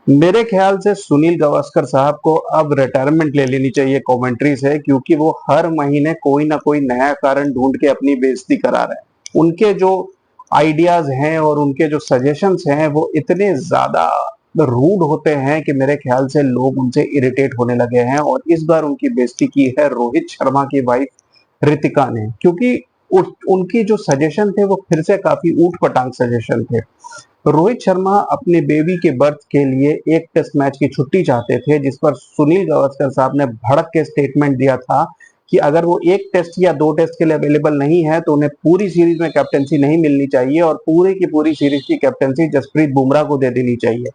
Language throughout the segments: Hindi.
मेरे ख्याल से सुनील गावस्कर साहब को अब रिटायरमेंट ले लेनी चाहिए कमेंट्री से, क्योंकि वो हर महीने कोई ना कोई नया कारण ढूंढ के अपनी बेइज्जती करा रहे हैं। उनके जो आइडियाज हैं और उनके जो सजेशंस हैं वो इतने ज्यादा रूड होते हैं कि मेरे ख्याल से लोग उनसे इरिटेट होने लगे हैं। और इस बार उनकी बेइज्जती की है रोहित शर्मा की वाइफ रितिका ने, क्योंकि उनकी जो सजेशन थे वो फिर से काफी ऊट पटांग सजेशन थे। रोहित शर्मा अपने बेबी के बर्थ के लिए एक टेस्ट मैच की छुट्टी चाहते थे, जिस पर सुनील गावस्कर साहब ने भड़क के स्टेटमेंट दिया था कि अगर वो एक टेस्ट या दो टेस्ट के लिए अवेलेबल नहीं है तो उन्हें पूरी सीरीज में कैप्टनसी नहीं मिलनी चाहिए और पूरी की पूरी सीरीज की कैप्टनसी जसप्रीत बुमराह को दे देनी चाहिए।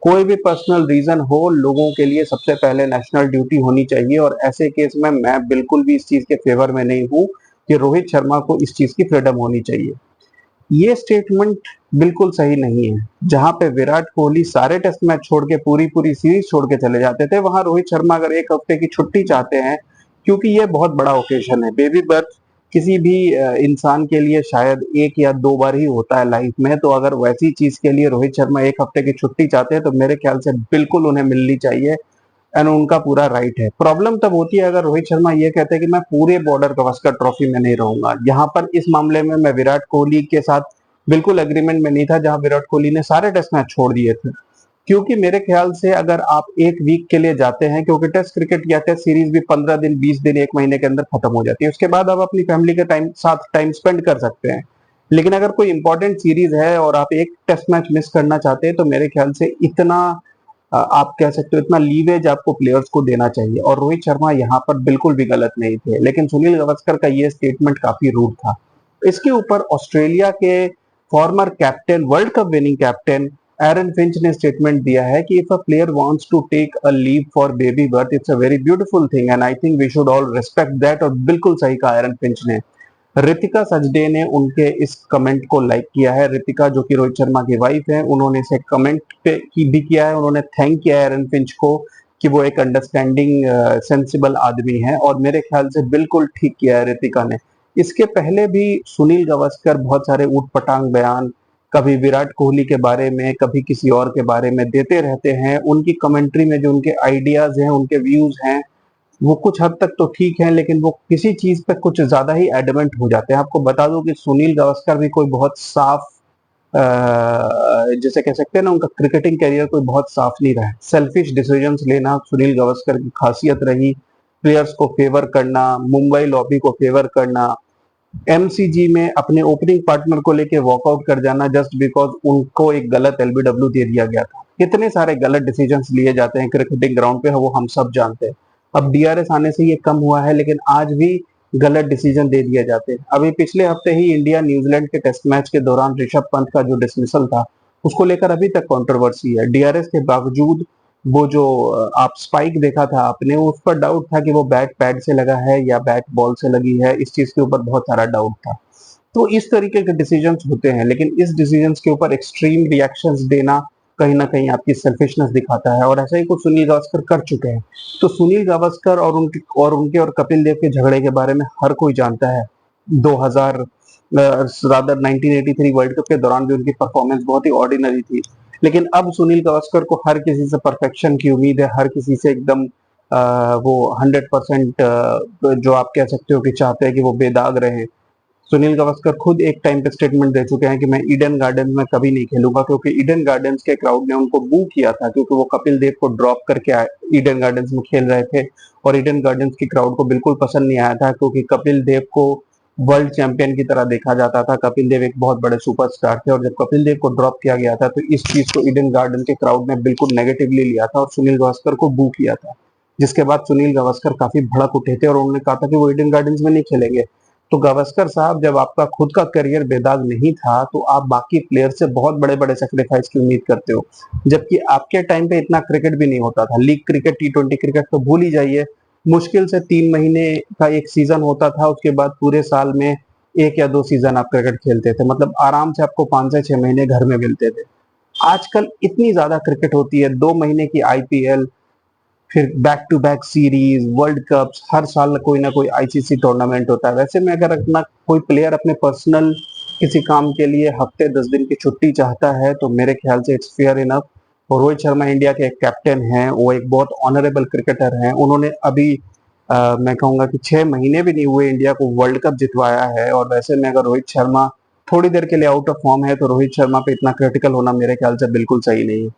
कोई भी पर्सनल रीजन हो, लोगों के लिए सबसे पहले नेशनल ड्यूटी होनी चाहिए। और ऐसे केस में मैं बिल्कुल भी इस चीज के फेवर में नहीं हूं कि रोहित शर्मा को इस चीज की फ्रीडम होनी चाहिए। ये स्टेटमेंट बिल्कुल सही नहीं है। जहां पे विराट कोहली सारे टेस्ट मैच छोड़ के पूरी पूरी सीरीज छोड़ के चले जाते थे, वहां रोहित शर्मा अगर एक हफ्ते की छुट्टी चाहते हैं, क्योंकि ये बहुत बड़ा ओकेजन है। बेबी बर्थ किसी भी इंसान के लिए शायद एक या दो बार ही होता है लाइफ में, तो अगर वैसी चीज के लिए रोहित शर्मा एक हफ्ते की छुट्टी चाहते हैं तो मेरे ख्याल से बिल्कुल उन्हें मिलनी चाहिए। एंड उनका पूरा राइट है। प्रॉब्लम तब होती है अगर रोहित शर्मा ये कहते हैं कि मैं पूरे बॉर्डर गवास्कर ट्रॉफी में नहीं रहूंगा। यहाँ पर इस मामले में मैं विराट कोहली के साथ बिल्कुल एग्रीमेंट में नहीं था, जहां विराट कोहली ने सारे टेस्ट मैच छोड़ दिए थे। क्योंकि मेरे ख्याल से अगर आप एक वीक के लिए जाते हैं, क्योंकि टेस्ट क्रिकेट या टेस्ट सीरीज भी 15 दिन 20 दिन एक महीने के अंदर खत्म हो जाती है, उसके बाद आप अपनी फैमिली के साथ टाइम स्पेंड कर सकते हैं। लेकिन अगर कोई इंपॉर्टेंट सीरीज है और आप एक टेस्ट मैच मिस करना चाहते हैं तो मेरे ख्याल से इतना आप कह सकते हो इतना लीवेज आपको प्लेयर्स को देना चाहिए। और रोहित शर्मा यहाँ पर बिल्कुल भी गलत नहीं थे, लेकिन सुनील गावस्कर का ये स्टेटमेंट काफी रूड था। इसके ऊपर ऑस्ट्रेलिया के former captain, world cup winning captain Aaron Finch ने स्टेटमेंट दिया है कि if a player wants to take a leave for baby birth, it's a very beautiful thing and I think we should all respect that. और बिल्कुल सही कहा एरन फिंच ने। रितिका सजडे ने उनके इस कमेंट को लाइक किया है। रितिका जो कि रोहित शर्मा की वाइफ है, उन्होंने इसे कमेंट पे की भी किया है। उन्होंने थैंक किया है एरन फिंच को कि वो एक अंडरस्टैंडिंग सेंसिबल आदमी है, और मेरे ख्याल से बिल्कुल ठीक किया है रितिका ने। इसके पहले भी सुनील गावस्कर बहुत सारे ऊट पटांग बयान कभी विराट कोहली के बारे में कभी किसी और के बारे में देते रहते हैं। उनकी कमेंट्री में जो उनके आइडियाज हैं, उनके व्यूज हैं, वो कुछ हद तक तो ठीक है, लेकिन वो किसी चीज पे कुछ ज्यादा ही एडमेंट हो जाते हैं। आपको बता दूं कि सुनील गावस्कर भी कोई बहुत साफ जैसे कह सकते हैं ना, उनका क्रिकेटिंग करियर कोई बहुत साफ नहीं रहा है। सेल्फिश डिसीजंस लेना सुनील गावस्कर की खासियत रही। प्लेयर्स को फेवर करना, मुंबई लॉबी को फेवर करना, एमसीजी में अपने ओपनिंग पार्टनर को लेके वॉकआउट कर जाना जस्ट बिकॉज उनको एक गलत एलबीडब्ल्यू दे दिया गया था। कितने सारे गलत डिसीजंस लिए जाते हैं क्रिकेटिंग ग्राउंड पे, वो हम सब जानते हैं। अब डीआरएस आने से ये कम हुआ है, लेकिन आज भी गलत डिसीजन दे दिए जाते हैं। अभी पिछले हफ्ते ही इंडिया न्यूजीलैंड के टेस्ट मैच के दौरान ऋषभ पंत का जो डिसमिसल था, उसको लेकर अभी तक कंट्रोवर्सी है। डीआरएस के बावजूद वो जो आप स्पाइक देखा था आपने, उस पर डाउट था कि वो बैट पैड से लगा है या बैट बॉल से लगी है। इस चीज के ऊपर बहुत सारा डाउट था। तो इस तरीके के डिसीजंस होते हैं, लेकिन इस डिसीजंस के ऊपर एक्सट्रीम रिएक्शंस देना कहीं ना कहीं आपकी सेल्फिशनेस दिखाता है, और ऐसा ही कुछ सुनील गावस्कर कर चुके हैं। तो सुनील गावस्कर और कपिल देव के झगड़े के बारे में हर कोई जानता है। 2000 रादर 1983 वर्ल्ड कप के दौरान भी उनकी परफॉर्मेंस बहुत ही ऑर्डिनरी थी। लेकिन अब सुनील गावस्कर को हर किसी से परफेक्शन की उम्मीद है, हर किसी से एकदम वो 100% जो आप कह सकते हो कि चाहते हैं कि वो बेदाग रहे। सुनील गावस्कर खुद एक टाइम पे स्टेटमेंट दे चुके हैं कि मैं ईडन गार्डन में कभी नहीं खेलूंगा, क्योंकि ईडन गार्डन्स के क्राउड ने उनको बू किया था, क्योंकि वो कपिल देव को ड्रॉप करके ईडन गार्डन्स में खेल रहे थे। और ईडन गार्डन्स की क्राउड को बिल्कुल पसंद नहीं आया था, क्योंकि कपिल देव को वर्ल्ड चैंपियन की तरह देखा जाता था। कपिल देव एक बहुत बड़े सुपरस्टार थे, और जब कपिल देव को ड्रॉप किया गया था तो इस चीज को ईडन गार्डन के क्राउड ने बिल्कुल नेगेटिवली लिया था और सुनील गावस्कर को बू किया था। जिसके बाद सुनील गावस्कर काफी भड़क उठे थे और उन्होंने कहा था कि वो ईडन गार्डन्स में नहीं खेलेंगे। तो गावस्कर साहब, जब आपका खुद का करियर बेदाग नहीं था तो आप बाकी प्लेयर से बहुत बड़े बड़े सेक्रीफाइस की उम्मीद करते हो, जबकि आपके टाइम पे इतना क्रिकेट भी नहीं होता था। लीग क्रिकेट, टी20 क्रिकेट तो भूल ही जाइए। मुश्किल से 3 महीने का एक सीजन होता था, उसके बाद पूरे साल में एक या दो सीजन आप क्रिकेट खेलते थे। मतलब आराम से आपको 5 से 6 महीने घर में मिलते थे। आजकल इतनी ज्यादा क्रिकेट होती है, 2 महीने की आईपीएल, फिर back to back series, world cups, हर साल कोई ना कोई आईसीसी टूर्नामेंट होता है। वैसे में अगर अपना कोई प्लेयर अपने पर्सनल किसी काम के लिए हफ्ते 10 दिन की छुट्टी चाहता है तो मेरे ख्याल से इट्स फेयर इनफ। और रोहित शर्मा इंडिया के एक कैप्टन हैं, वो एक बहुत ऑनरेबल क्रिकेटर हैं। उन्होंने अभी मैं कहूंगा कि 6 महीने भी नहीं हुए इंडिया को वर्ल्ड कप जितवाया है। और वैसे में अगर रोहित शर्मा थोड़ी देर के लिए आउट ऑफ फॉर्म है तो रोहित शर्मा पे इतना क्रिटिकल होना मेरे ख्याल से बिल्कुल सही नहीं है।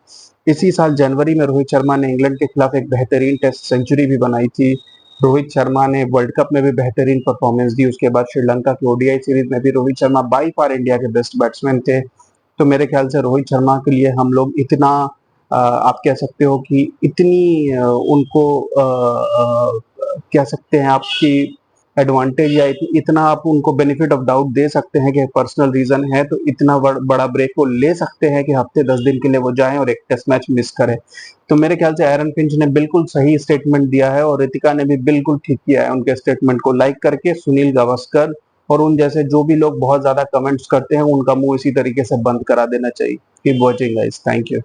इसी साल जनवरी में रोहित शर्मा ने इंग्लैंड के खिलाफ एक बेहतरीन टेस्ट सेंचुरी भी बनाई थी। रोहित शर्मा ने वर्ल्ड कप में भी बेहतरीन परफॉर्मेंस दी। उसके बाद श्रीलंका की ओडीआई सीरीज में भी Rohit Sharma by far India के बेस्ट बैट्समैन थे। तो मेरे ख्याल से रोहित शर्मा के लिए हम लोग इतना आप कह सकते हो कि इतनी उनको कह सकते हैं आपकी एडवांटेज या इतना आप उनको बेनिफिट ऑफ डाउट दे सकते हैं कि पर्सनल रीजन है तो इतना बड़ा ब्रेक वो ले सकते हैं कि हफ्ते 10 दिन के लिए वो जाएं और एक टेस्ट मैच मिस करें। तो मेरे ख्याल से एरन फिंच ने बिल्कुल सही स्टेटमेंट दिया है और रितिका ने भी बिल्कुल ठीक किया है उनके स्टेटमेंट को लाइक करके। सुनील गावस्कर और उन जैसे जो भी लोग बहुत ज्यादा कमेंट्स करते हैं उनका मुंह इसी तरीके से बंद करा देना चाहिए। Keep watching guys, thank you.